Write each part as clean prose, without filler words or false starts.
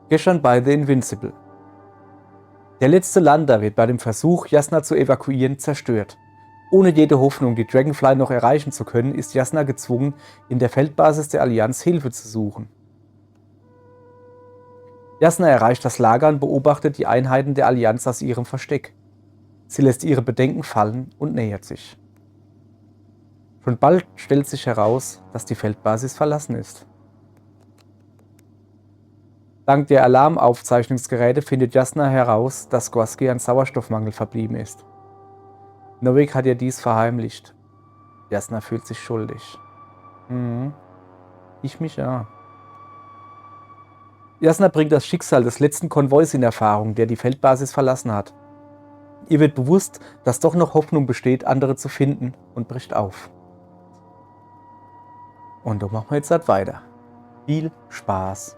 Gestern bei The Invincible. Der letzte Lander wird bei dem Versuch, Jasna zu evakuieren, zerstört. Ohne jede Hoffnung, die Dragonfly noch erreichen zu können, ist Jasna gezwungen, in der Feldbasis der Allianz Hilfe zu suchen. Jasna erreicht das Lager und beobachtet die Einheiten der Allianz aus ihrem Versteck. Sie lässt ihre Bedenken fallen und nähert sich. Schon bald stellt sich heraus, dass die Feldbasis verlassen ist. Dank der Alarmaufzeichnungsgeräte findet Jasna heraus, dass Gorski an Sauerstoffmangel verblieben ist. Novik hat ihr dies verheimlicht. Jasna fühlt sich schuldig. Ich mich ja. Jasna bringt das Schicksal des letzten Konvois in Erfahrung, der die Feldbasis verlassen hat. Ihr wird bewusst, dass doch noch Hoffnung besteht, andere zu finden, und bricht auf. Und da machen wir jetzt halt weiter. Viel Spaß!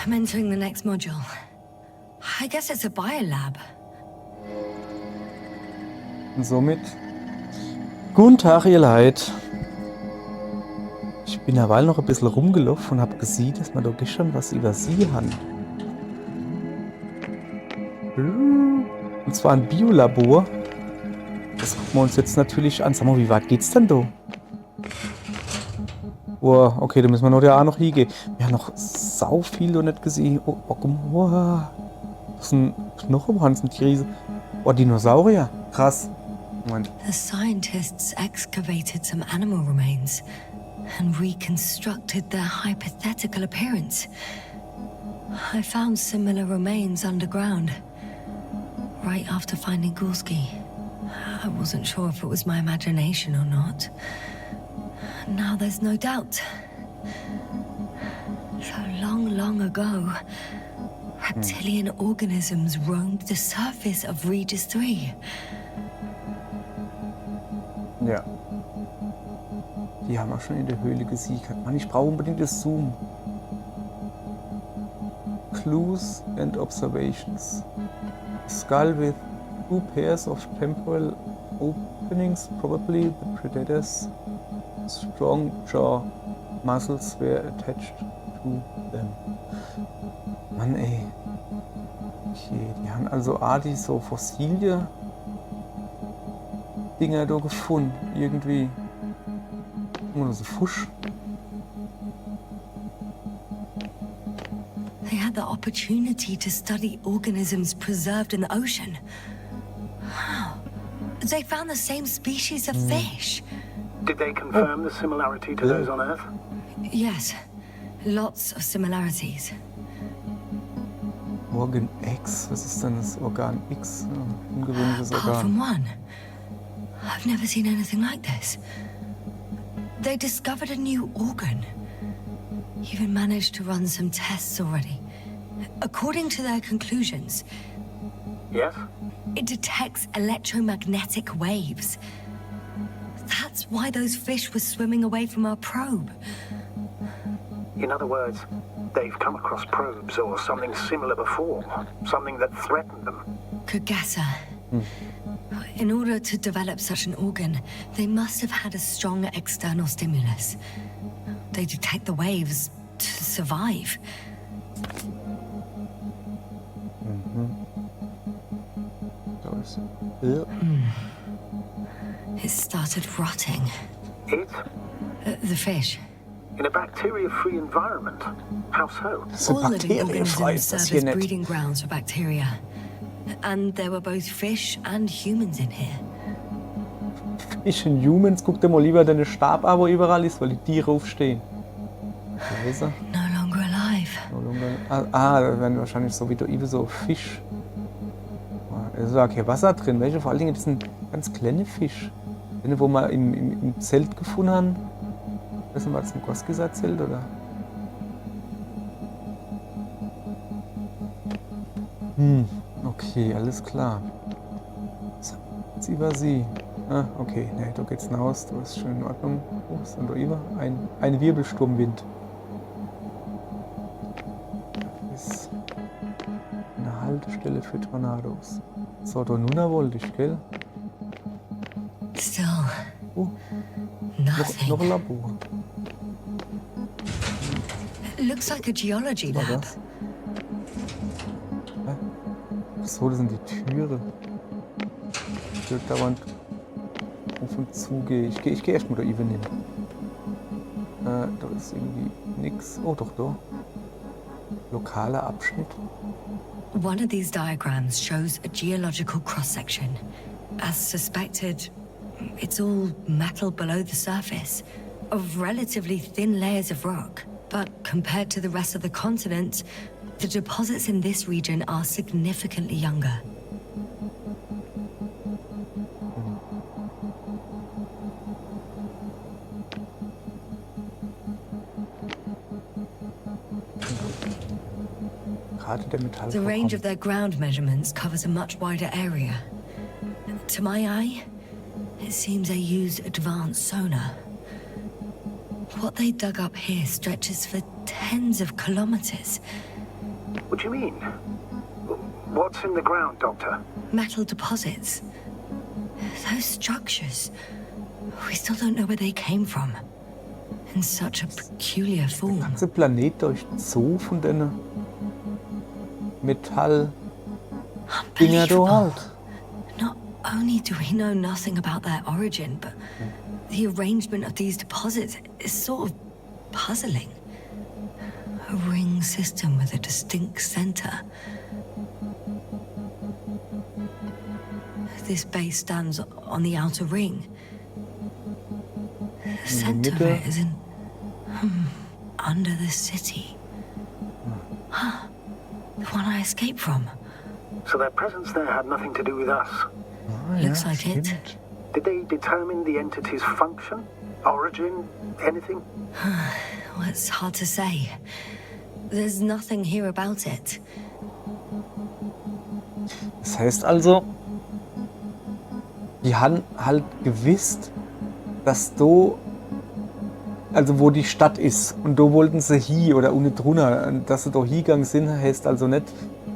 I'm entering the next module. I guess it's a biolab. Und somit, guten Tag, ihr Leid. Ich bin derweil noch ein bisschen rumgelaufen und habe gesehen, dass wir doch gestern was über sie haben. Und zwar ein Biolabor. Das gucken wir uns jetzt natürlich an. Sag mal, wie weit geht's denn da? Oh, okay, da müssen wir noch hingehen. Wir haben noch sau viel noch nicht gesehen. Oh, das ist ein Knochenhans, ein Riese. Oh, Dinosaurier. Krass. Moment. The scientists excavated some animal remains and reconstructed their hypothetical appearance. I found similar remains underground, right after finding Gorski. I wasn't sure if it was my imagination or not. Now there's no doubt. So long ago, reptilian organisms roamed the surface of Regis 3. Ja. Die haben wir schon in der Höhle gesiegt. Mann, ich brauche unbedingt das Zoom. Clues and observations. Skull with 2 pairs of temporal openings, probably the predator's strong jaw muscles were attached to them. Mann, ey. Okay, die haben also so Fossilie Dinger da gefunden, irgendwie. Oder so Fusch. They had the opportunity to study organisms preserved in the ocean. Wow. They found the same species of fish. Did they confirm the similarity to those on Earth? Yes. Lots of similarities. Organ X? Was ist denn das Organ X? Ja, ungewöhnliches Apart from Organ. one. I've never seen anything like this. They discovered a new organ. Even managed to run some tests already. According to their conclusions, Yes? it detects electromagnetic waves. That's why those fish were swimming away from our probe. In other words, they've come across probes or something similar before. Something that threatened them. Could guess her. In order to develop such an organ, they must have had a strong external stimulus. They detect the waves to survive. Ja. It started rotting. It? The fish. In a bacteria-free environment? How so? Das sind All living bakterienfrei, organisms ist das serve hier as nicht. breeding grounds for bacteria. And there were both fish and humans in here. Ich in Humans, guck dir mal lieber deine Stab an, wo überall ist, weil die Tiere aufstehen. Wo ist er? No longer alive. Da werden wahrscheinlich so wie du so Fisch. Es war kein Wasser drin, welche? Vor allen Dingen, das sind ganz kleine Fisch. Wenn wo wir im Zelt gefunden haben. Weiß nicht, war das ein Gorski-Zelt oder? Okay, alles klar. So, jetzt über sie. Ah, okay, ne, da geht's hinaus, du ist schon in Ordnung. Oh, ist dann da über? Ein Wirbelsturmwind. Das ist eine Haltestelle für Tornados. So, da Nuna wollte ich, gell? Still, Oh, nothing. noch ein Labor. It looks like a geology Was war lab. das? Hä? Ach so, das sind die Türen. Ich will dauernd auf und zu gehe. Ich geh erst mal da even hin. Da ist irgendwie nix. Oh, doch, da. Lokaler Abschnitt. One of these diagrams shows a geological cross-section. As suspected, it's all metal below the surface, of relatively thin layers of rock. But compared to the rest of the continent, the deposits in this region are significantly younger. Gerade der Metall. The range of their ground measurements covers a much wider area. To my eye, it seems they use advanced sonar. What they dug up here stretches for tens of kilometers. What do you mean? What's in the ground, Doctor? Metal deposits. Those structures. We still don't know where they came from. In such a peculiar Der form. ganze Planet durchzogen von den Metall. Dinger da Unbelievable. halt. Not only do we know nothing about their origin, but the arrangement of these deposits is sort of puzzling. A ring system with a distinct center. This base stands on the outer ring. The center of Mitte. it is under the city. Huh. The one I escaped from. So their presence there had nothing to do with us. Ah, Looks ja, like it. stimmt. Did they determine the entity's function, origin, anything? Well, it's hard to say. There's nothing here about it. Das heißt also, die haben halt gewusst, dass da, also wo die Stadt ist, und da wollten sie hier oder unten drunter, dass sie da hingegangen sind, heißt also nicht,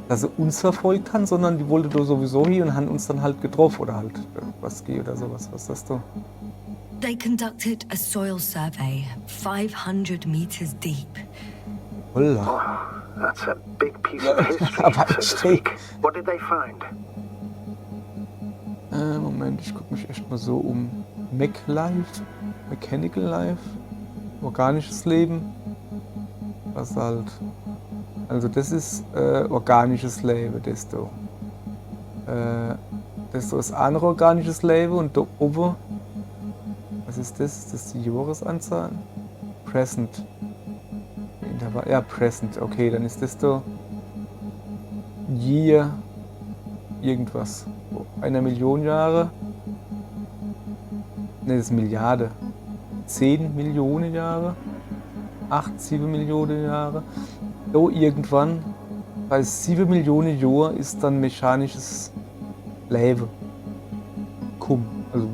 dass sie uns verfolgt haben, sondern die wollten da sowieso hier und haben uns dann halt getroffen oder halt was geht oder sowas. Was ist das da? They conducted a soil survey 500 meters deep. Holla. Oh, that's a big piece of history, Aber so to steht. speak. What did they find? Moment, ich gucke mich erstmal so um. Life, Mechanical Life, organisches Leben, Basalt. Also das ist organisches Leben, das da. Das da ist andere organisches Leben und da oben, was ist das? Das ist die Jahresanzahl? Present. Ja, Present, okay, dann ist das da Year irgendwas. 1 Million Jahre. Ne, das ist Milliarde. 10 Millionen Jahre. 8, 7 Millionen Jahre. So irgendwann, bei 7 Millionen Jahren ist dann mechanisches Leben. Also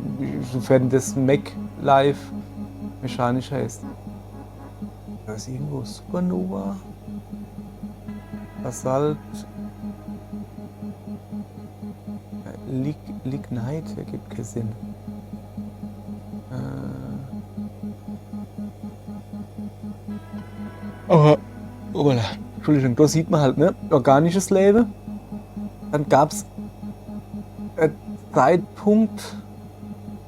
sofern das Life mechanisch heißt. Da ist irgendwo Supernova. Basalt. Lignite ergibt keinen Sinn. Aber, voilà. Entschuldigung, da sieht man halt, ne? Organisches Leben. Dann gab es einen Zeitpunkt,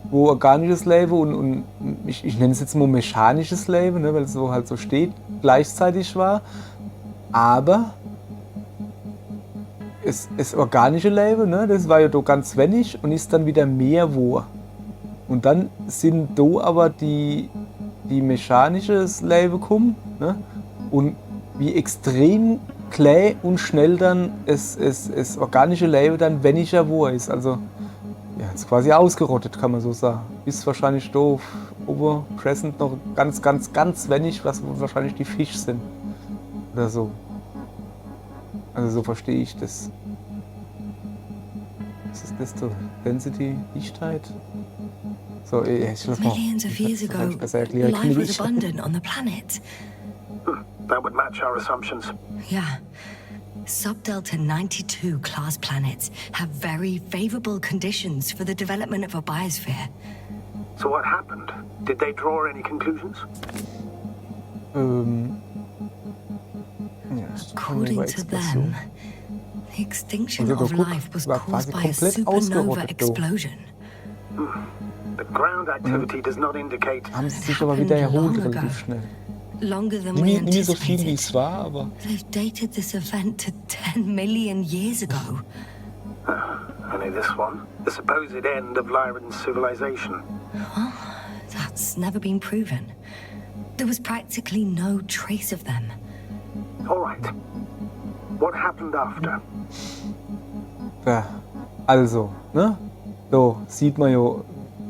wo organisches Leben und ich nenne es jetzt mal mechanisches Leben, ne? Weil es so halt so steht, gleichzeitig war. Aber das organische Leben, ne? Das war ja da ganz wenig und ist dann wieder mehr wo. Und dann sind da aber die mechanisches Leben gekommen, ne? Und wie extrem klein und schnell dann das organische Leben dann weniger wo ist. Also ja, ist quasi ausgerottet, kann man so sagen. Bis wahrscheinlich da oben present noch ganz, ganz, ganz wenig, was wahrscheinlich die Fische sind. Oder so. Also so verstehe ich das. Was ist das da? Density, Dichtheit? So, ich lass mal. Millions of years Das ago, kann ich besser erklären. life was abundant on the planet. That would match our assumptions. Yeah. Subdelta 92 class planets have very favorable conditions for the development of a biosphere. So what happened? Did they draw any conclusions? Ja, According to them, the extinction Also, of guck, life was war caused quasi by a komplett supernova ausgerottet, du. explosion. The ground activity does not indicate. Haben sie sich aber wieder erholt Long ago. relativ schnell. Longer than we Nie so viel, wie anticipated. es war, aber They've dated this event to 10 million years ago. Only this one. The supposed end of Lyran's civilization. That's never been proven. There was practically no trace of them. All right. What happened after? ja, also, ne? So, sieht man ja,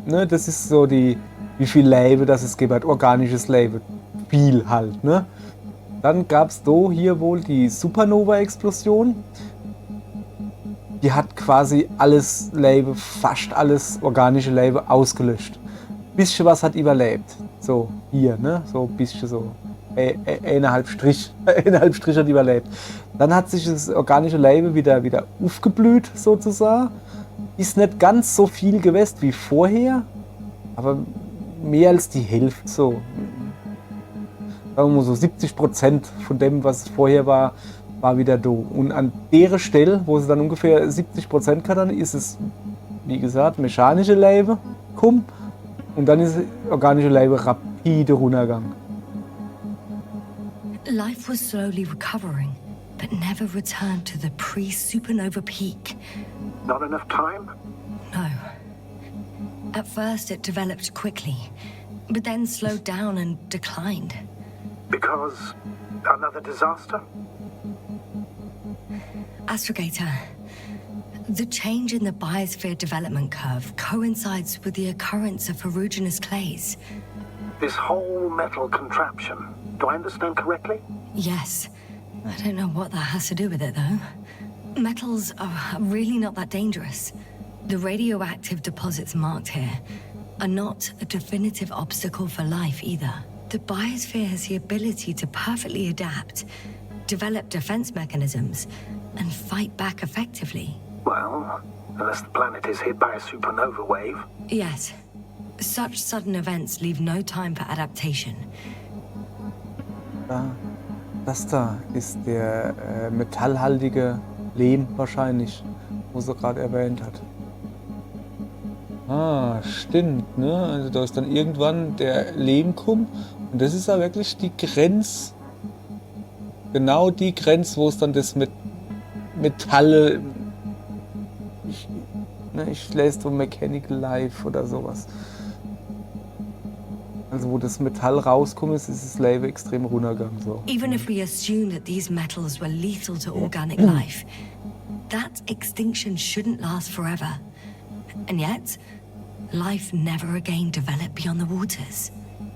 ne? Das ist so wie viel Leben das es gibt, halt organisches Leben. Viel halt, ne? Dann gab es hier wohl die Supernova-Explosion. Die hat quasi alles Leben, fast alles organische Leben ausgelöscht. Bisschen was hat überlebt. So, hier, ne? So ein bisschen so. Eineinhalb Strich hat überlebt. Dann hat sich das organische Leben wieder aufgeblüht, sozusagen. Ist nicht ganz so viel gewesen wie vorher, aber mehr als die Hälfte so. Sagen wir mal so 70% von dem, was vorher war, war wieder da. Und an der Stelle, wo es dann ungefähr 70% kann, ist es, wie gesagt, mechanische Leben gekommen und dann ist das organische Leben rapide runtergegangen. Life was slowly recovering, but never returned to the pre-supernova peak. Not enough time? No. At first, it developed quickly, but then slowed down and declined. Because another disaster? Astrogator, the change in the biosphere development curve coincides with the occurrence of ferruginous clays. This whole metal contraption. Do I understand correctly? Yes. I don't know what that has to do with it, though. Metals are really not that dangerous. The radioactive deposits marked here are not a definitive obstacle for life either. The biosphere has the ability to perfectly adapt, develop defense mechanisms, and fight back effectively. Well, unless the planet is hit by a supernova wave. Yes. Such sudden events leave no time for adaptation. Das da ist der metallhaltige Lehm wahrscheinlich, wo sie gerade erwähnt hat. Ah, stimmt, ne? Also da ist dann irgendwann der Lehm gekommen und das ist ja wirklich die Grenze, genau die Grenze, wo es dann das mit Metalle, ich lese so Mechanical Life oder sowas. Also wo das Metall rauskommt, ist das Leben extrem runtergegangen. So. Even if we assume that these metals were lethal to organic life, that extinction shouldn't last forever. And yet, life never again developed beyond the waters.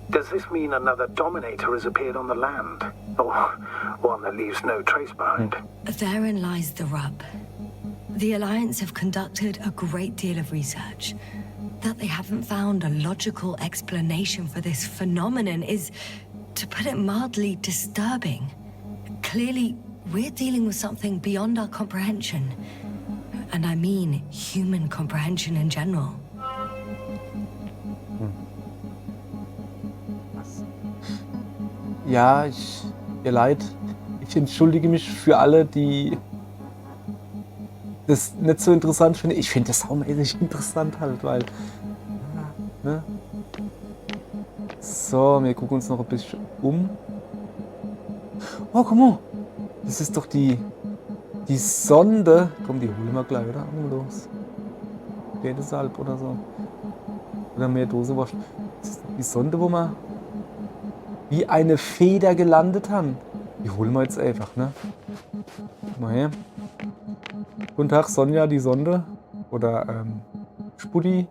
Does this mean another dominator has appeared on the land? Or one that leaves no trace behind? Therein lies the rub. The Alliance have conducted a great deal of research. That they haven't found a logical explanation for this phenomenon is, to put it mildly, disturbing. Clearly, we're dealing with something beyond our comprehension. And I mean human comprehension in general. Ja, ihr Leid, ich entschuldige mich für alle, die das nicht so interessant finden. Ich finde das saumäßig interessant halt, weil... Ne? So, wir gucken uns noch ein bisschen um. Oh, guck mal. Das ist doch die Sonde. Komm, die holen wir gleich, oder? Los. Deshalb oder so. Oder mehr Dose waschen. Das ist die Sonde, wo wir wie eine Feder gelandet haben. Die holen wir jetzt einfach, ne? Mal her. Guten Tag, Sonja, die Sonde. Oder Spudi.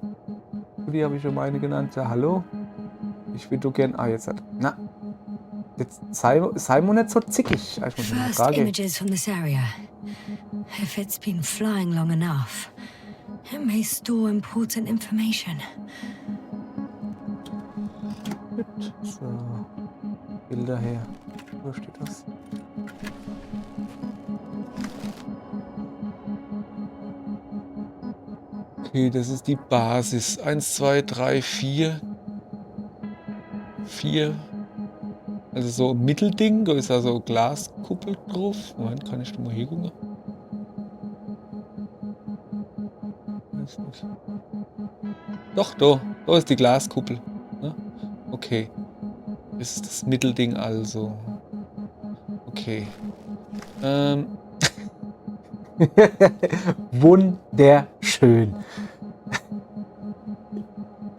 Spudi habe ich schon meine genannt. Ja, hallo. Ich würde gern. Ah, jetzt hat. Na. Jetzt sei mal nicht so zickig. Ich muss mal eine First Frage. images from this area. If it's been flying long enough, it may store important information. So. Bilder her. Wo steht das? Okay, das ist die Basis. 1, 2, 3, 4. 4. Also so ein Mittelding, da ist also Glaskuppel drauf. Moment, kann ich da mal hingucken? Weiß nicht. Doch, da ist die Glaskuppel. Ne? Okay. Das ist das Mittelding also. Okay. Wunderschön.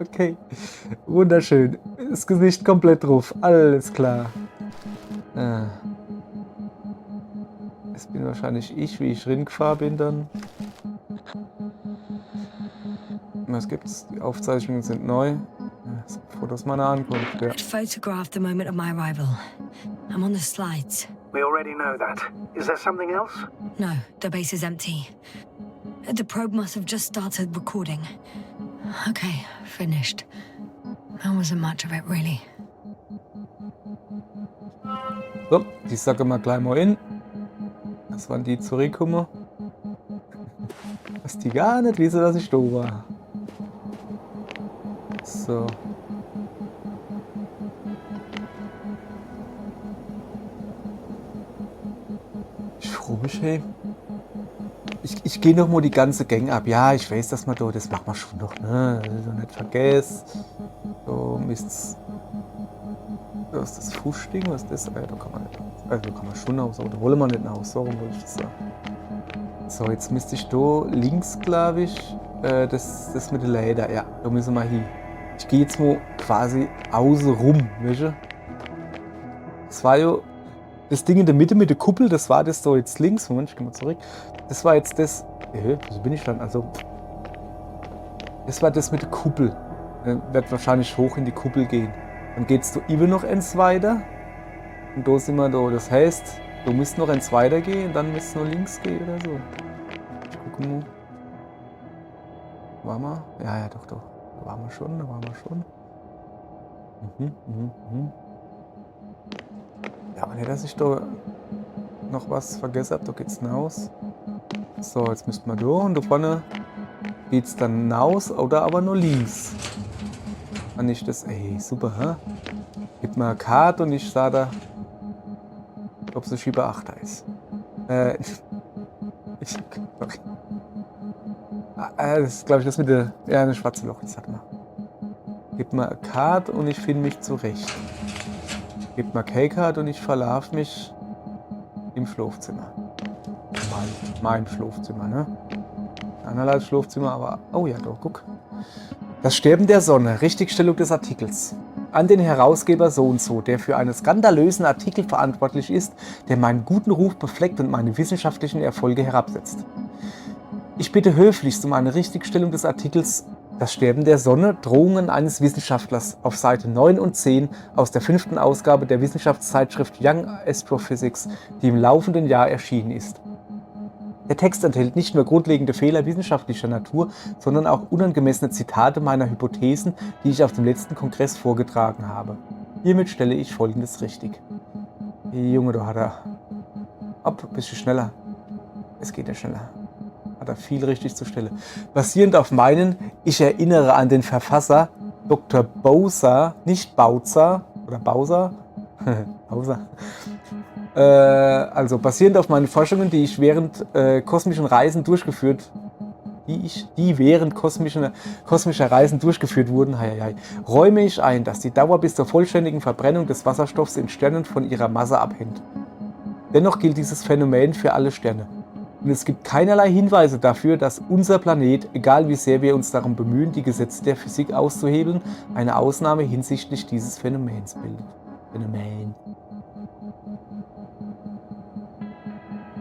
Okay. Wunderschön. Das Gesicht komplett drauf. Alles klar. Das bin wahrscheinlich ich, wie ich reingefahren bin dann. Was gibt's? Die Aufzeichnungen sind neu. Das Fotos meiner Ankunft, ja. I'd photographed the moment of my arrival. I'm on the slides. We already know that. Is there something else? No, the base is empty. The probe must have just started recording. Okay, finished. That wasn't much of it, really. So, die sage mal gleich mal in. Das waren die zurückkommen. Dass die gar nicht wissen, dass ich da war. So. Ich freue mich, hey. Ich gehe noch mal die ganze Gang ab. Ja, ich weiß, dass man da, das macht man schon noch, ne? Also nicht vergessen. So, Mist. Was ist das Fußding? Was ist das? Da kann man nicht aus. Also kann man schon aus, aber da wollen wir nicht aus. So rum wollte ich das sagen. So, jetzt müsste ich da links, glaube ich, das mit den Leder. Ja, da müssen wir hin. Ich gehe jetzt mal quasi außen rum, weißt du? Das war ja das Ding in der Mitte mit der Kuppel, das war das da jetzt links. Moment, ich gehe mal zurück. Das war jetzt das. Wieso bin ich dann? Also. Das war das mit der Kuppel. Wird wahrscheinlich hoch in die Kuppel gehen. Dann geht es da immer noch eins weiter. Und da sind wir da. Das heißt, du müsst noch eins weiter gehen, dann müsst nur links gehen oder so. Ich gucke mal. Waren wir? Ja, doch. Da waren wir schon. Ja, aber nicht, dass ich da noch was vergessen habe. Da geht's hinaus. So, jetzt müssten wir da und da vorne geht's dann hinaus oder aber nur links. Und ich das, ey, super, hä? Gib mir eine Karte und ich sah da, ob es Schieber 8 ist. Sorry. Das ist, glaube ich, das mit der, ja, eine schwarze Loch, jetzt hat man. Gib mir eine Karte und ich finde mich zurecht. Gib mir K-Card und ich verlaufe mich im Schlafzimmer. Mein Schlafzimmer, ne? Einerlei Schlafzimmer, aber, oh ja, doch, guck. Das Sterben der Sonne, Richtigstellung des Artikels. An den Herausgeber so und so, der für einen skandalösen Artikel verantwortlich ist, der meinen guten Ruf befleckt und meine wissenschaftlichen Erfolge herabsetzt. Ich bitte höflichst um eine Richtigstellung des Artikels Das Sterben der Sonne, Drohungen eines Wissenschaftlers auf Seite 9 und 10 aus der 5. Ausgabe der Wissenschaftszeitschrift Young Astrophysics, die im laufenden Jahr erschienen ist. Der Text enthält nicht nur grundlegende Fehler wissenschaftlicher Natur, sondern auch unangemessene Zitate meiner Hypothesen, die ich auf dem letzten Kongress vorgetragen habe. Hiermit stelle ich Folgendes richtig. Junge, da hat er. Hopp, bisschen schneller. Es geht ja schneller. Hat er viel richtig zur Stelle. Basierend auf meinen, ich erinnere an den Verfasser Dr. Bowser, nicht Bauza oder Bowser, Bowser. Also basierend auf meinen Forschungen, die ich während kosmischen Reisen durchgeführt, die während kosmischer Reisen durchgeführt wurden, räume ich ein, dass die Dauer bis zur vollständigen Verbrennung des Wasserstoffs in Sternen von ihrer Masse abhängt. Dennoch gilt dieses Phänomen für alle Sterne. Und es gibt keinerlei Hinweise dafür, dass unser Planet, egal wie sehr wir uns darum bemühen, die Gesetze der Physik auszuhebeln, eine Ausnahme hinsichtlich dieses Phänomens bildet.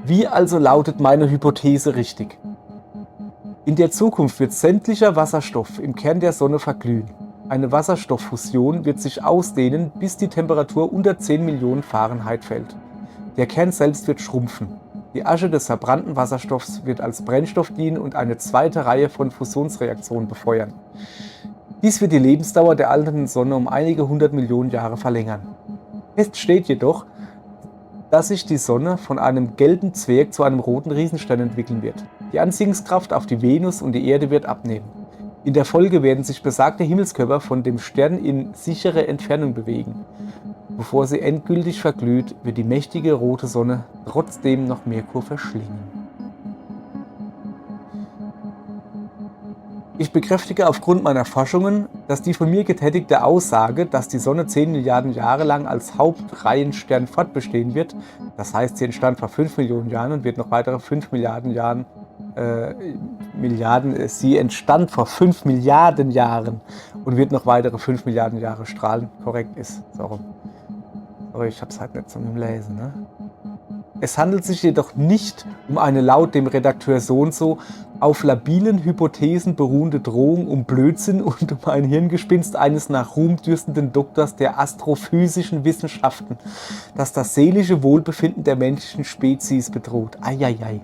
Wie also lautet meine Hypothese richtig? In der Zukunft wird sämtlicher Wasserstoff im Kern der Sonne verglühen. Eine Wasserstofffusion wird sich ausdehnen, bis die Temperatur unter 10 Millionen Fahrenheit fällt. Der Kern selbst wird schrumpfen. Die Asche des verbrannten Wasserstoffs wird als Brennstoff dienen und eine zweite Reihe von Fusionsreaktionen befeuern. Dies wird die Lebensdauer der alternden Sonne um einige 100 Millionen Jahre verlängern. Fest steht jedoch, dass sich die Sonne von einem gelben Zwerg zu einem roten Riesenstern entwickeln wird. Die Anziehungskraft auf die Venus und die Erde wird abnehmen. In der Folge werden sich besagte Himmelskörper von dem Stern in sichere Entfernung bewegen. Bevor sie endgültig verglüht, wird die mächtige rote Sonne trotzdem noch Merkur verschlingen. Ich bekräftige aufgrund meiner Forschungen, dass die von mir getätigte Aussage, dass die Sonne 10 Milliarden Jahre lang als Hauptreihenstern fortbestehen wird, das heißt, sie entstand vor 5 Millionen Jahren und wird noch weitere 5 Milliarden Jahren, sie entstand vor 5 Milliarden Jahren und wird noch weitere 5 Milliarden Jahre strahlen, korrekt ist. Sorry, ich hab's halt nicht so mit dem Lesen, ne? Es handelt sich jedoch nicht um eine laut dem Redakteur so und so auf labilen Hypothesen beruhende Drohung um Blödsinn und um ein Hirngespinst eines nach Ruhm dürstenden Doktors der astrophysischen Wissenschaften, das das seelische Wohlbefinden der menschlichen Spezies bedroht. Eieiei.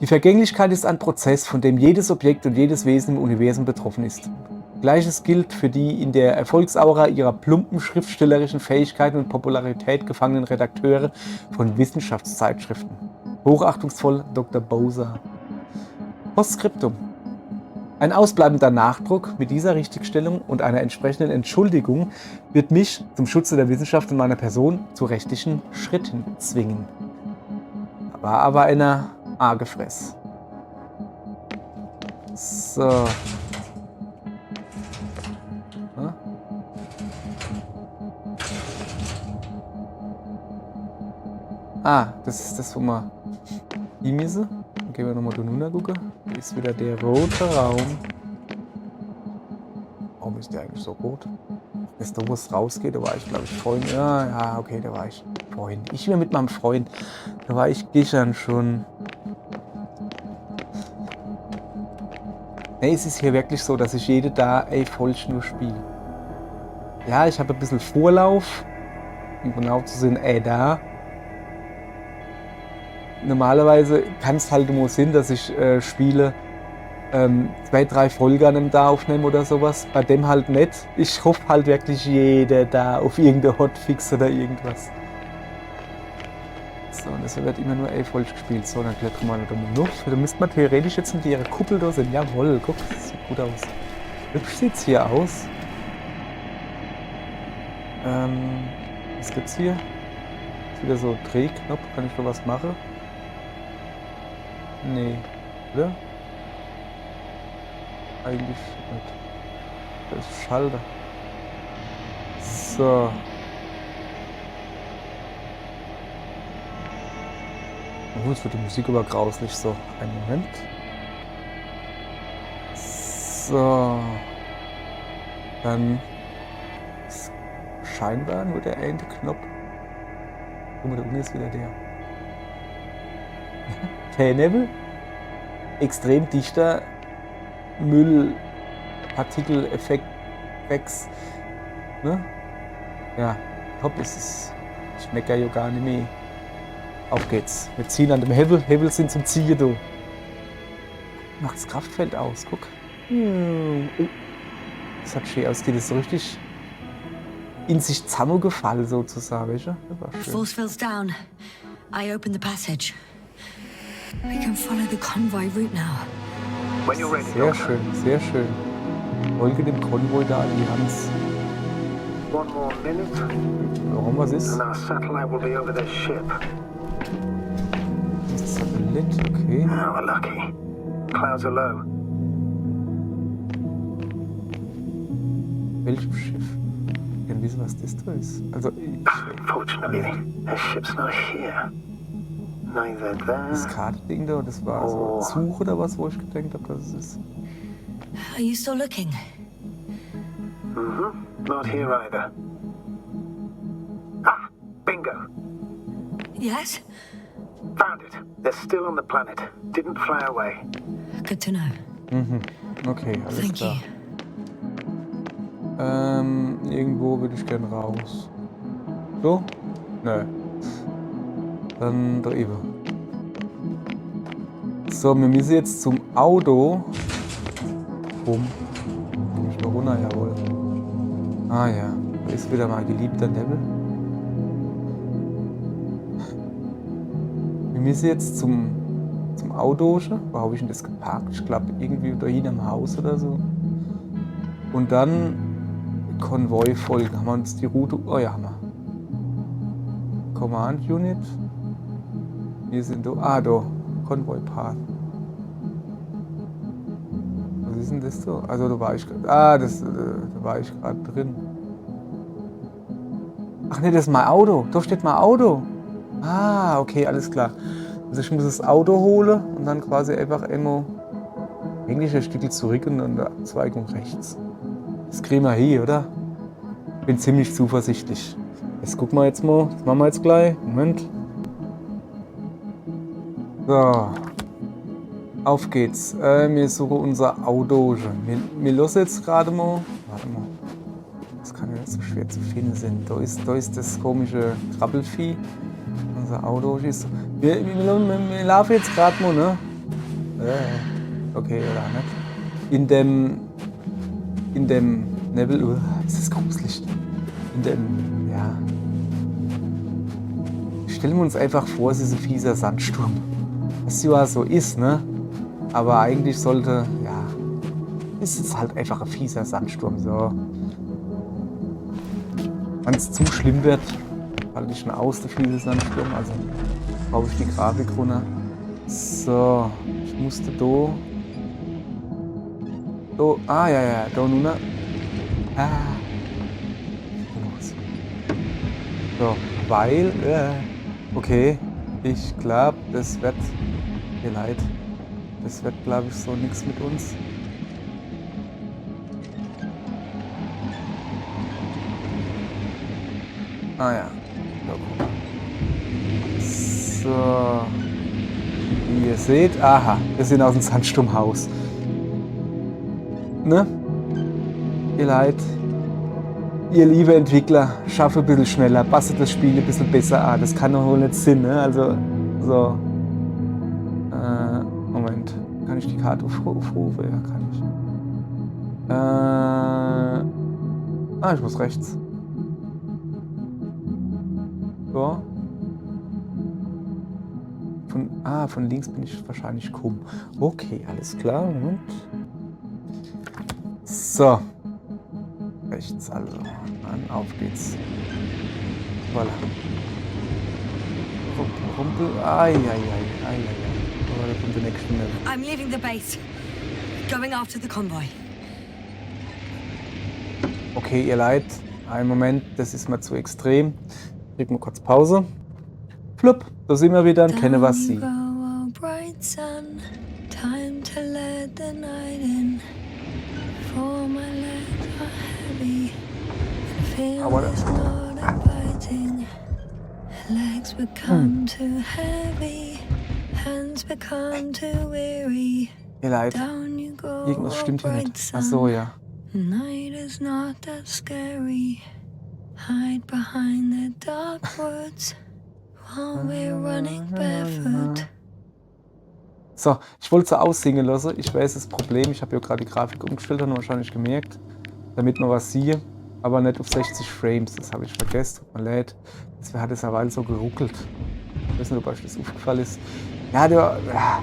Die Vergänglichkeit ist ein Prozess, von dem jedes Objekt und jedes Wesen im Universum betroffen ist. Gleiches gilt für die in der Erfolgsaura ihrer plumpen schriftstellerischen Fähigkeiten und Popularität gefangenen Redakteure von Wissenschaftszeitschriften. Hochachtungsvoll Dr. Bowser. Postskriptum. Ein ausbleibender Nachdruck mit dieser Richtigstellung und einer entsprechenden Entschuldigung wird mich zum Schutze der Wissenschaft und meiner Person zu rechtlichen Schritten zwingen. War aber einer Argefress. So. Ah, das ist das, wo wir hin müssen. Dann gehen wir nochmal da runter gucken. Hier ist wieder der rote Raum. Warum ist der eigentlich so rot? Ist da, wo es rausgeht, da war ich, glaube ich, vorhin. Ja, okay, da war ich vorhin. Ich bin mit meinem Freund. Da war ich gestern schon. Nee, es ist hier wirklich so, dass ich jede da Vollschnur spiele. Ja, ich habe ein bisschen Vorlauf. Um genau zu sehen, da. Normalerweise kann es halt immer Sinn, dass ich Spiele 2, 3 Folgen an einem da aufnehme oder sowas. Bei dem halt nicht. Ich hoffe halt wirklich jeder da auf irgendeine Hotfix oder irgendwas. So, und das wird immer nur falsch gespielt. So, dann klettern wir da noch. Da müsste man theoretisch jetzt mit ihrer Kuppel da sind. Jawohl, guck, das sieht gut aus. Hübsch sieht's hier aus. Was gibt's hier? Ist wieder so ein Drehknopf, kann ich da was machen? Nee, oder? Eigentlich nicht. Das ist Schalter. So. Oh, jetzt wird die Musik aber grauslich. So, einen Moment. So. Dann ist scheinbar nur der eine Knopf. Guck mal, da unten ist wieder der. Nebel, extrem dichter Müllpartikeleffekt, ne? Ja, top ist es. Ich meckere ja gar nicht mehr. Auf geht's. Wir ziehen an dem Hebel. Hebel sind zum Ziehen da. Macht das Kraftfeld aus, guck. Oh. Das hat schön aus, geht es so richtig in sich zusammengefallen sozusagen, weißt du? Das war schön. Force field's down. I open the passage. We can follow the convoy route now. When you're ready, Sehr Doctor. schön, sehr schön. Folge dem Konvoi da an die Hand. One more minute, Warum, was ist? and our satellite will be over their ship. Das ist Satellit, okay. Oh, we're lucky. Clouds are low. Welchem Schiff? Ich kann wissen, was das da ist. Also, Fortunately, their ship's not here. Neither das there. Kartending da, das war so ein Zug oder was, wo ich gedacht habe, dass es ist. Are you still looking? Not here either. Ah, bingo. Yes? Found it. They're still on the planet. Didn't fly away. Good to know. Okay, alles Thank klar. you. Irgendwo würde ich gern raus. So? Nö. Dann da eben. So, wir müssen jetzt zum Auto. Rum. Komm ich mal runter, jawohl. Ah ja, da ist wieder mein geliebter Nebel. Wir müssen jetzt zum Auto. Wo habe ich denn das geparkt? Ich glaube, irgendwie da hinten im Haus oder so. Und dann Konvoi folgen. Haben wir uns die Route... Oh ja, haben wir. Command Unit. Wir sind da. Ah, da. Konvoi Path. Was ist denn das so? Also, da war ich gerade. Ah, da war ich gerade drin. Ach nee, das ist mein Auto. Da steht mein Auto. Ah, okay, alles klar. Also ich muss das Auto holen und dann quasi einfach immer eigentlich ein Stück zurück und dann eine Abzweigung rechts. Das kriegen wir hier, oder? Bin ziemlich zuversichtlich. Das gucken wir jetzt mal. Das machen wir jetzt gleich. Moment. So. Auf geht's. Wir suchen unser Auto. Wir lassen jetzt gerade mal. Warte mal. Das kann ja nicht so schwer zu finden sein. Da ist das komische Krabbelvieh. Unser Auto ist. Wir laufen jetzt gerade mal, ne? Okay, oder nicht? In dem Nebel. Ist das gruselig. Ja. Stellen wir uns einfach vor, es ist ein fieser Sandsturm. Was ja so ist, ne? Aber eigentlich sollte, ja. Ist es halt einfach ein fieser Sandsturm, so. Wenn es zu schlimm wird, halte ich schon aus, der fiese Sandsturm. Also brauche ich die Grafik runter. So, ich musste da. Ja, da nun. So, weil, okay, ich glaube, das wird, mir leid, das wird, glaube ich, so nichts mit uns. Ah ja, so, wie ihr seht, aha, wir sind aus dem Sandsturmhaus. Ne? Ihr Leid. Ihr liebe Entwickler, schaffe ein bisschen schneller, bastelt das Spiel ein bisschen besser an. Das kann doch wohl nicht Sinn, ne? Also, so. Moment. Kann ich die Karte aufrufen? Ja, kann ich. Ich muss rechts. So. Von links bin ich wahrscheinlich krumm. Okay, alles klar. Moment. So. Rechts, also. Dann auf geht's. Voilà. Rumpel. Ai. Oh, da kommt der nächste Level. I'm leaving the base. Going after the convoy. Okay, ihr Leid. Einen Moment, das ist mal zu extrem. Kriegen wir kurz Pause. Flupp, da sind wir wieder und kennen was sie. Time to let the night in. For my legs are heavy. Feel is not inviting. Legs become too heavy. Hands become too weary. Ihr Leid. Down you go, Irgendwas stimmt hier nicht. Ach so, ja. Night is not that scary. Hide behind the dark woods while we're running barefoot. So, ich wollte es so aussingen lassen. Ich weiß das Problem. Ich habe ja gerade die Grafik umgestellt, haben wahrscheinlich gemerkt, damit man was sieht, aber nicht auf 60 Frames. Das habe ich vergessen. Tut mir leid. Deswegen hat es eine Weile so geruckelt. Ich weiß nicht, ob euch das aufgefallen ist. Ja,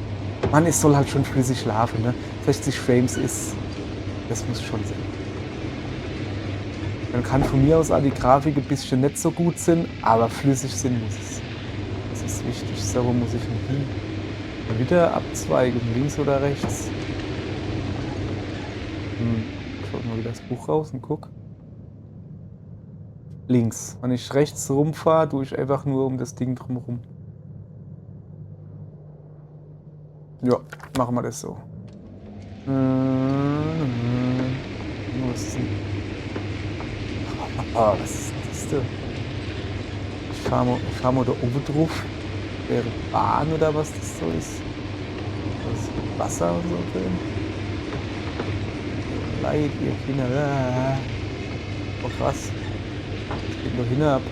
Mann, es soll halt schon flüssig schlafen. Ne? 60 Frames ist, das muss schon sein. Dann kann von mir aus auch die Grafik ein bisschen nicht so gut sein, aber flüssig sein muss es. Das ist wichtig. So, wo muss ich denn hin? Wieder Abzweigung, links oder rechts? Ich hol mal wieder das Buch raus und guck. Links. Wenn ich rechts rumfahre, tue ich einfach nur um das Ding drumherum. Ja, machen wir das so. Was ist denn? Was ist das denn? Ich fahr mal da oben drauf. Wäre Bahn oder was das so ist. Das ist Wasser und so drin. Leid, ihr Kinder. Oh krass. Das geht nur hinab.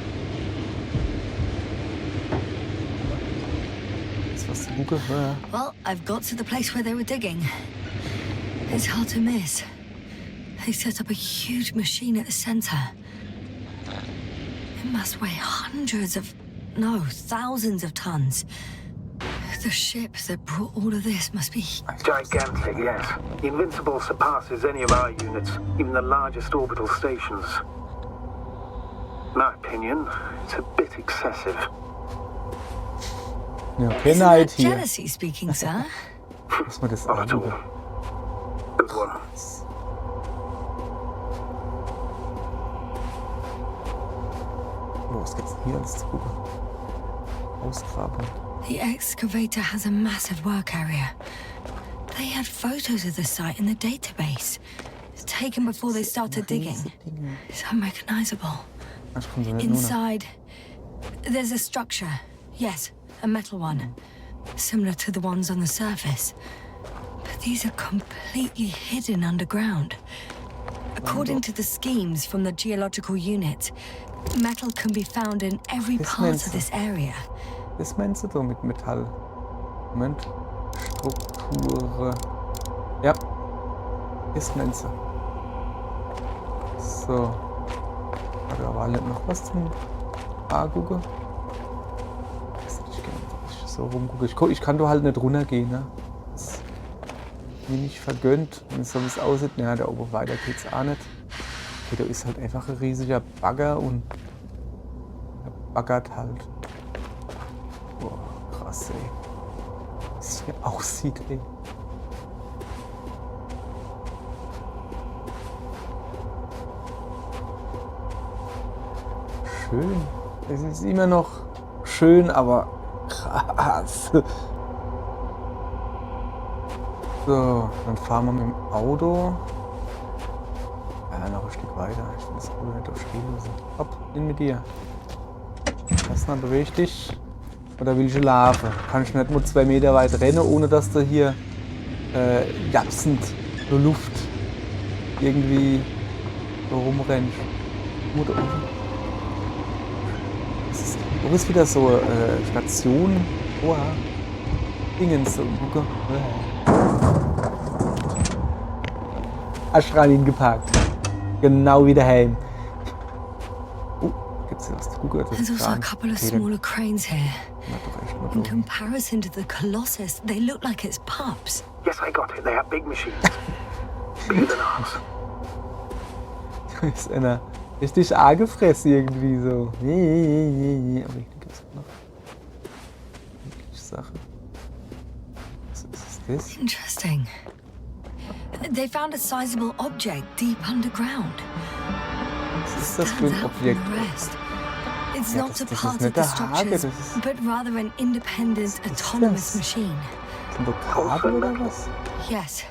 Ist was zu gucken? Well, I've got to the place where they were digging. It's hard to miss. They set up a huge machine at the center. It must weigh hundreds of, no, thousands of tons. The ship that brought all of this must be... Gigantic, yes. The Invincible surpasses any of our units, even the largest orbital stations. My opinion, it's a bit excessive. Ja, okay, Isn't Neid that hier. jealousy speaking, sir? Muss man das Not at all. angucken. Good one. Was geht's denn hier alles zu gucken? Ausgrabung. The excavator has a massive work area. They had photos of the site in the database. It's taken before they started digging. It's unrecognizable. Ach, ich komm so nicht nur noch. Inside, there's a structure. Yes, a metal one. Similar to the ones on the surface. But these are completely hidden underground. According to the schemes from the geological unit, metal can be found in every Das part meinst of du? this area. Das meinst du da mit Metall? Moment. Struktur. Ja. Das meinst du. So. Da war noch was zum angucken. Das hätte ich gerne, dass ich so rumgucke. Ich kann da halt nicht runtergehen, ne? Das ist mir nicht vergönnt. Wenn es so wie es aussieht, naja, da oben weiter geht's auch nicht. Okay, da ist halt einfach ein riesiger Bagger und der baggert halt. Boah, krass, ey. Wie es hier aussieht, ey. Schön. Es ist immer noch schön, aber krass. So, dann fahren wir mit dem Auto. Ja, noch ein Stück weiter. Ich will das Auto nicht auf stehen lassen. Hopp, hin mit dir. Was dann, beweg dich. Oder will ich laufen? Kann ich nicht nur 2 Meter weit rennen, ohne dass du hier japsend nur Luft irgendwie so rumrennst. Mutter oben. Wo ist wieder so Station? Oha. Dingens. Aschranin geparkt. Genau wie daheim. Oh, gibt's hier was zu gucken? Das There's ist also a Kran. couple of Okay, dann- smaller cranes here. Na doch, echt mal In durch. comparison to the Colossus, they look like it's pups. Yes, I got it. They have big machines. Bigger than ours. Da ist einer richtig angefressen irgendwie so. Aber ich denke, das ist noch eine Sache. Was ist das? Interesting. They found a sizable object deep underground. Was ist das für ein Stands out from Objekt? the rest. It's Ja, not das a ist part nicht of the der Hage, structures, das ist- but rather an independent, Was ist autonomous das? machine. Sind da Kabel oder was? Yes,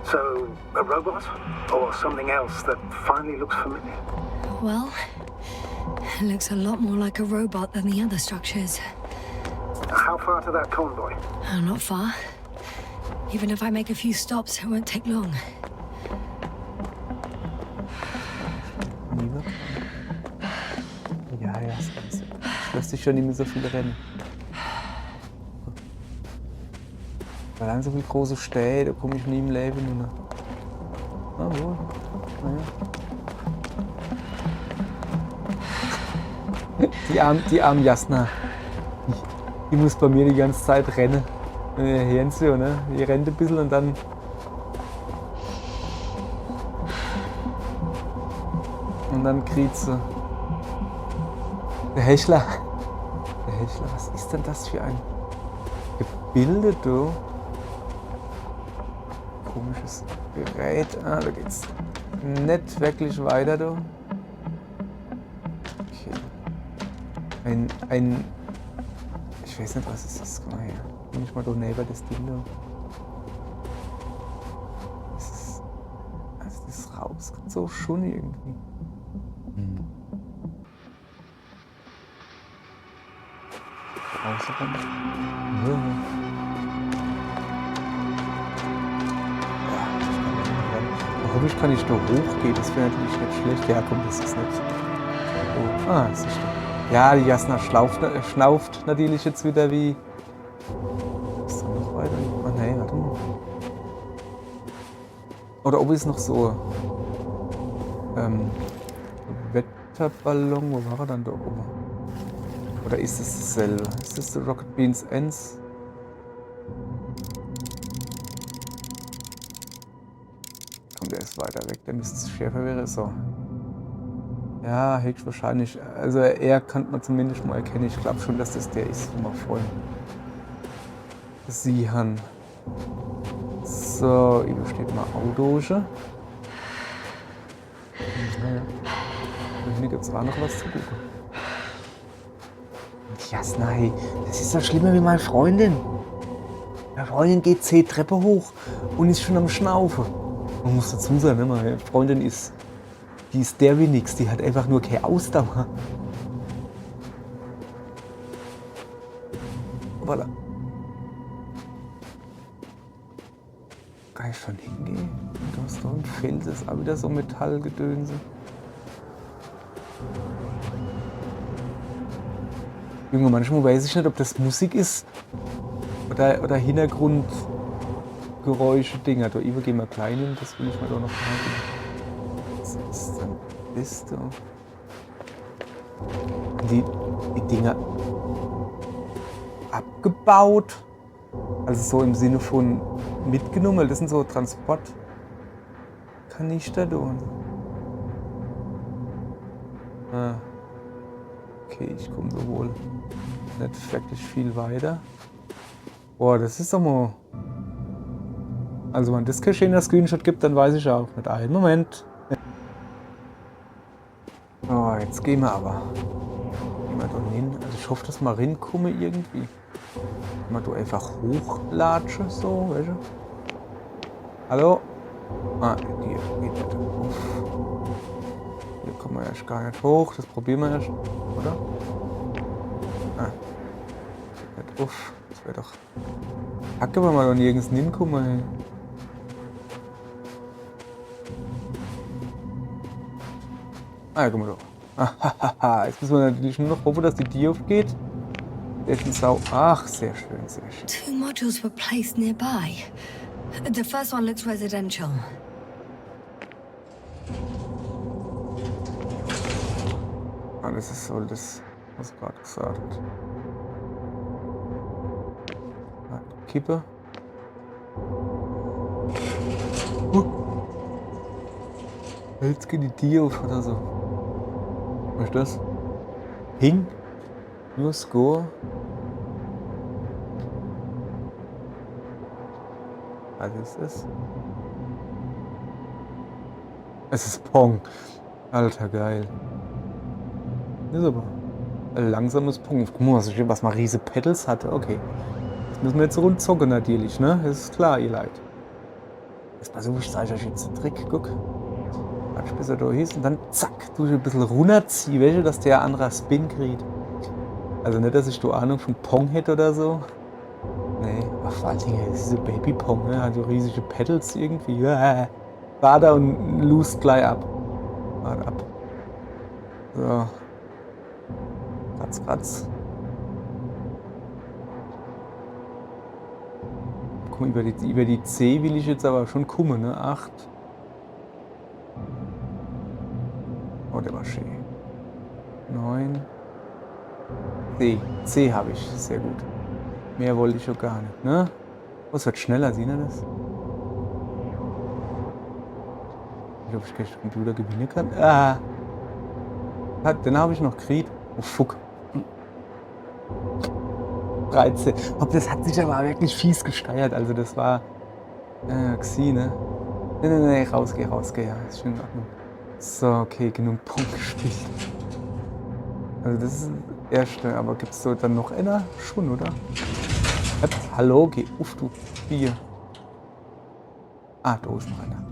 So, a robot? Or something else that finally looks familiar? well, it looks a lot more like a robot than the other structures. How far to that convoy? Not far. Even if I make a few stops, it won't take long. Niemand? Ja, das lässt sich schon nicht mehr so viel rennen. Weil dann so viele große Städte, da komme ich nie im Leben nur noch. Na wohl. Naja. Die arme Jasna. Die muss bei mir die ganze Zeit rennen. Hören Sie, ne? Die rennt ein bisschen und dann. Und dann kriegt sie. Der Hechler. Der Hechler, was ist denn das für ein Gebilde, du? Komisches Gerät. Ah, da geht's nicht wirklich weiter, du. Okay. Ich weiß nicht, was es ist. Guck mal her. Bin ich mal da neben das Ding da. Das ist. Also das raus. So schon irgendwie. Rausrennen. Ja. Hoffentlich kann ich da hochgehen, das wäre natürlich nicht schlecht. Ja, komm, das ist nicht. Oh. Ah, das ist doch. Ja, die Jasna schnauft natürlich jetzt wieder wie. Ist da noch weiter? Ah, nein, warte mal. Oder ob es noch so. Wetterballon, wo war er dann da oben? Oder ist es dasselbe? Ist das der Rocket Beans Ends? der ist weiter weg. Der müsste schärfer wäre. So. Ja, höchstwahrscheinlich. Also er kann man zumindest mal erkennen. Ich glaube schon, dass das der ist, wo wir vorhin sie haben. So, hier steht mal Audoge. Naja. Hier gibt es auch noch was zu gucken. Jasna, hey, das ist doch schlimmer wie meine Freundin. Meine Freundin geht 10 Treppe hoch und ist schon am Schnaufen. Man muss dazu sagen, ne, meine Freundin ist der wie nix, die hat einfach nur keine Ausdauer. Voilà. Kann ich schon hingehen? Du hast doch ein Fels, ist auch wieder so Metallgedönse. Junge, manchmal weiß ich nicht, ob das Musik ist oder Hintergrundgeräusche, Dinger. Da gehen wir klein hin, das will ich mir doch noch machen. Was ist denn das da? Die Dinger abgebaut? Also so im Sinne von mitgenommen, weil das sind so Transportkanister da. Ah. Okay, ich komme so wohl nicht wirklich viel weiter. Boah, das ist doch mal... Also wenn das kein schöner Screenshot gibt, dann weiß ich auch nicht. Einen Moment. Oh, jetzt gehen wir aber. Gehen wir da hin. Also ich hoffe, dass wir reinkommen irgendwie. Wenn wir da einfach hochlatschen, so, weißt du? Hallo? Ah, die geht nicht. Uff. Hier kommen wir erst gar nicht hoch. Das probieren wir erst, oder? Ah. Geht nicht. Uff. Das wäre doch... Hacke, wenn wir da nirgends hinkommen, ey. Ah, ja, guck mal da. Ahaha, jetzt müssen wir natürlich nur noch hoffen, dass die Tür aufgeht. Der ist ein Sau. Ach, sehr schön, sehr schön. 2 modules were placed nearby. The first one looks residential. Ah, das ist so das, was ich gerade gesagt hat. Ah, Kippe. Jetzt geht die Tür auf oder so. Was ist das? Ping? Nur Score? Was ist das? Es ist Pong. Alter, geil. Das ist aber ein langsames Pong. Guck mal, was mal riese Pedals hatte. Okay. Das müssen wir jetzt rund zocken natürlich, ne? Das ist klar, ihr Leid. Jetzt versuche ich euch jetzt einen Trick. Guck. Warte, bis er da ist und dann zack, du ein bisschen runterziehen, weißt du, dass der anderer Spin kriegt. Also nicht, dass ich da Ahnung von Pong hätte oder so. Nee, aber vor allen Dingen diese Baby-Pong, ne? Also riesige Pedals irgendwie. Warte und lost gleich ab. Warte ab. So. Ratz, ratz. Guck mal, über die C will ich jetzt aber schon kommen, ne? 8. Oh, der war schön. 9. C habe ich, sehr gut. Mehr wollte ich schon gar nicht, ne? Oh, es wird schneller, sehen wir das? Ich glaube, ich gleich den Computer gewinnen kann. Ah! Den habe ich noch gekriegt. Oh, fuck. 13. Oh, das hat sich aber wirklich fies gesteuert. Also das war... Xi, ne? Nee, rausgeh, ja, ist schön in Ordnung. So, okay, genug Punkt gespielt. Also das ist das erste, aber gibt es so dann noch einer? Schon, oder? Hallo, geh auf, du Bier. Ah, da ist noch einer.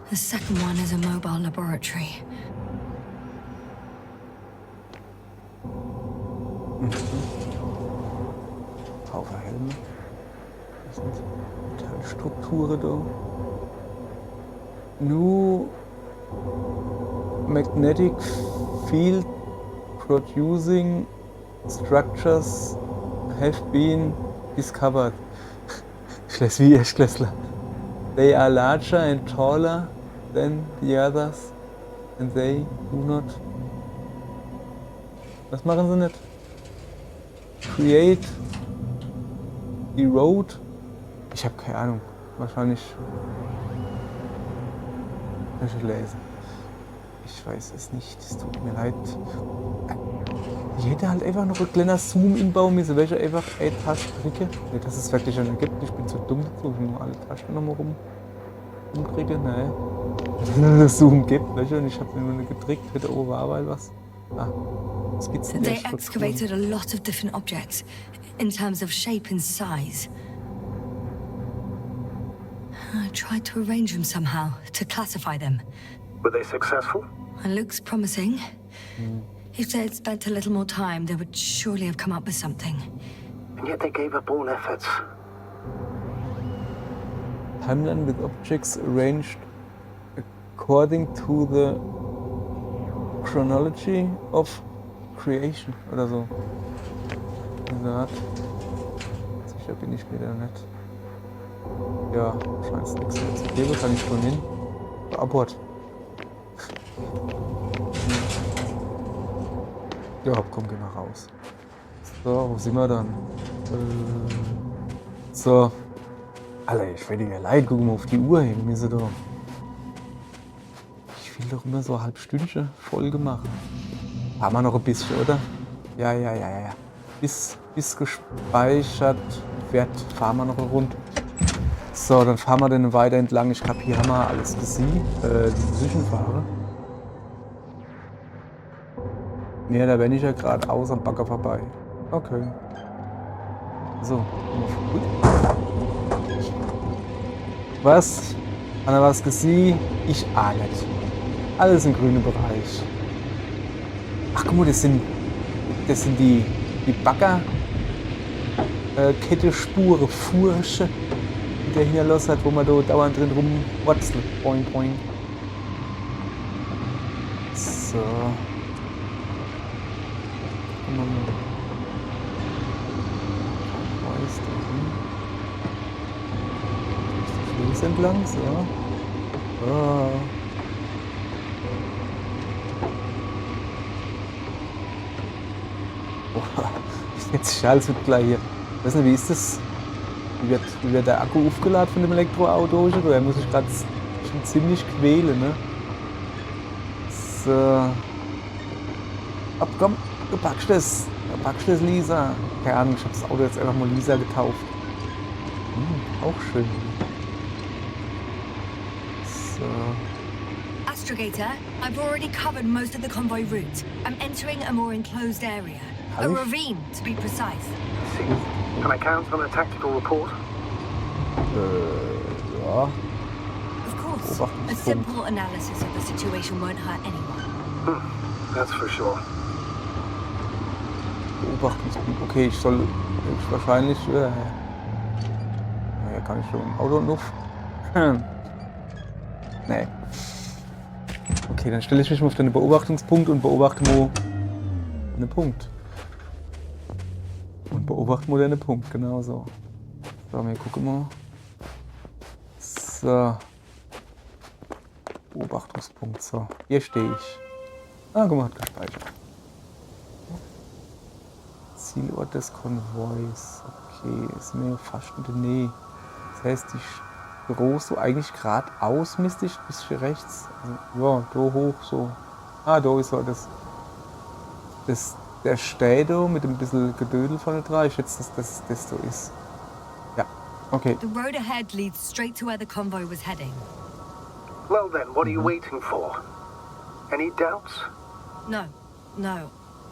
The second one is a mobile laboratory. Haufen Helme. Das sind Metallstrukturen da. New magnetic field producing structures have been discovered. Schleswig-Klässler. They are larger and taller than the others and they do not. Was machen sie nicht? Create, erode. Ich habe keine Ahnung. Wahrscheinlich. Ich lese. Ich weiß es nicht. Es tut mir leid. Ich hätte halt einfach noch ein kleiner Zoom inbauen müssen. Welche einfach eine Taste drücke. Nee, dass es wirklich schon ergibt. Ich bin zu dumm dazu. Ich muss alle Tasten nochmal rumdrücke. Nein. Dass es einen Zoom gibt. Welche? Und ich habe nur eine gedrückt. Hätte oben war aber was. Ah. Was gibt's denn? They excavated a lot of different objects in terms of shape and size. I tried to arrange them somehow to classify them. Were they successful? It looks promising. If they had spent a little more time, they would surely have come up with something. And yet they gave up all efforts. Timeline with objects arranged according to the chronology of creation oder so. Gesagt. Sicher bin ich mir da nicht. Ja, scheint nichts mehr zu geben, kann ich schon hin. Abort. Ja, komm, geh mal raus. So, wo sind wir dann? So. Alter, ich werde dir leid, guck mal auf die Uhr hin, wie sie da. Ich will doch immer so eine halbstündliche Folge machen. Haben wir noch ein bisschen, oder? Ja. Bis gespeichert wird, fahren wir noch eine Runde. So, dann fahren wir dann weiter entlang. Ich glaube, hier haben wir alles gesehen. Die Zwischenfahrer. Ja, da bin ich ja gerade aus am Bagger vorbei. Okay. So. Gut. Was? Hat er was gesehen? Ich auch nicht. Alles im grünen Bereich. Ach guck mal, das sind die Bagger Kette-Spure, Fursche, die der hier los hat, wo man da dauernd drin rumwurzelt. Boing, boing. So. Gucken wir mal. Wo ist der hin? Ist der Fluss entlang? So. Oh. Jetzt schallt es gleich hier. Ich weiß nicht, wie ist das? Wie wird der Akku aufgeladen von dem Elektroauto? Da muss ich gerade schon ziemlich quälen, ne? So. Ab, komm, du packst das. Du packst das, Lisa. Keine Ahnung, ich habe das Auto jetzt einfach mal Lisa getauft. Auch schön. So. Astrogator, I've already covered most of the convoy route. I'm entering a more enclosed area. A ravine, to be precise. See. Can I count on a tactical report? Ja. Of course. A simple analysis of the situation won't hurt anyone. That's for sure. Beobachtungspunkt. Okay, ich soll wahrscheinlich. Naja, kann ich schon im Auto noch. Nee. Okay, dann stelle ich mich mal auf den Beobachtungspunkt und beobachte mal einen Punkt. Und beobachten wir den Punkt, genau so. So, wir gucken mal. So. Beobachtungspunkt, so. Hier stehe ich. Ah, guck mal, hat gespeichert. Zielort des Konvois. Okay, ist mir fast in der Nähe. Das heißt, die Büros so eigentlich geradeaus müsste ich, bis hier rechts. Also, ja, da hoch so. Ah, da ist so der steht da mit ein bisschen Gedödel von der drei. Ich schätze, dass das so ist. Ja, okay. The road ahead leads straight to where the convoy was heading. Well then, what are you waiting for? Any doubts? No,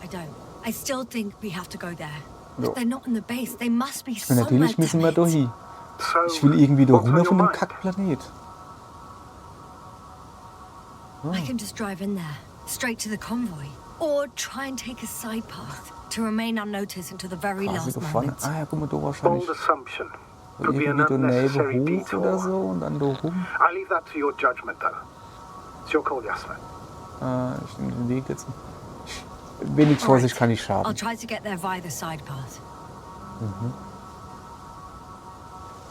I don't. I still think we have to go there. Ja. If they're not in the base, they must be Und somewhere. natürlich müssen wir da damn it. hin. So, Ich will irgendwie da what's on runter your von dem mind? Kackplanet. I can just drive in there, straight to the convoy. Or try and take a side path to remain unnoticed until the very Quasi last da vorne. moment. Ah ja, guck mal, da wahrscheinlich Bold assumption. Could be irgendwie an da Nähe unnecessary hoch oder detour. so und dann da rum. I leave that to your judgment, though. It's your call, Jasper. Ich nehme den Weg jetzt. Wenig Vorsicht kann nicht I'll schaden. try to get there via the side path.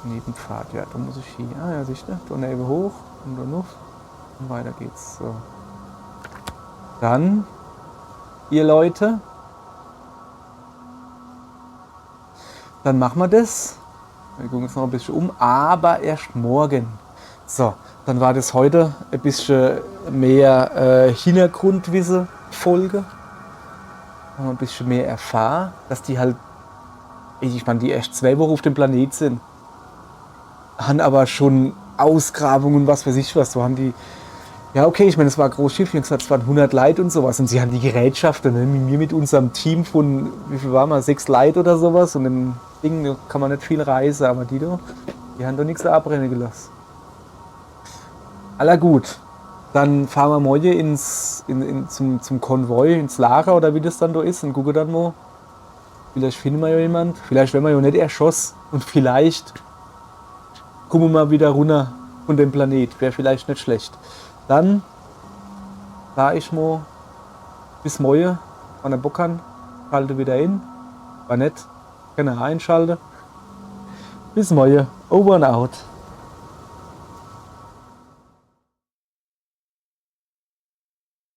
Nebenpfad, ja, da muss ich hier. Ah ja, siehst du, da Nähe hoch und dann noch. Und weiter geht's. So. Dann, ihr Leute, dann machen wir das. Wir gucken uns noch ein bisschen um, aber erst morgen. So, dann war das heute ein bisschen mehr Hintergrundwissen-Folge. Haben wir ein bisschen mehr erfahren, dass die halt, ich meine, die erst 2 Wochen auf dem Planet sind. Haben aber schon Ausgrabungen, was weiß ich was. So haben die, ja okay, ich meine, es war ein großes Schiff, wie gesagt, es waren 100 Leute und sowas. Und sie haben die Gerätschaften, ne? Wir mit unserem Team von, wie viel waren wir, 6 Leute oder sowas. Und im Ding da kann man nicht viel reisen, aber die haben doch nichts abbrennen gelassen. Aller gut. Dann fahren wir morgen zum Konvoi, ins Lager oder wie das dann da ist und gucken dann mal. Vielleicht finden wir ja jemand. Vielleicht werden wir ja nicht erschossen. Und vielleicht kommen wir mal wieder runter von dem Planet. Wäre vielleicht nicht schlecht. Dann sage ich mal bis morgen, wenn ihr Bock habt, schalte wieder in. War nett. Kann ihr einschalten. Bis morgen. Over and out.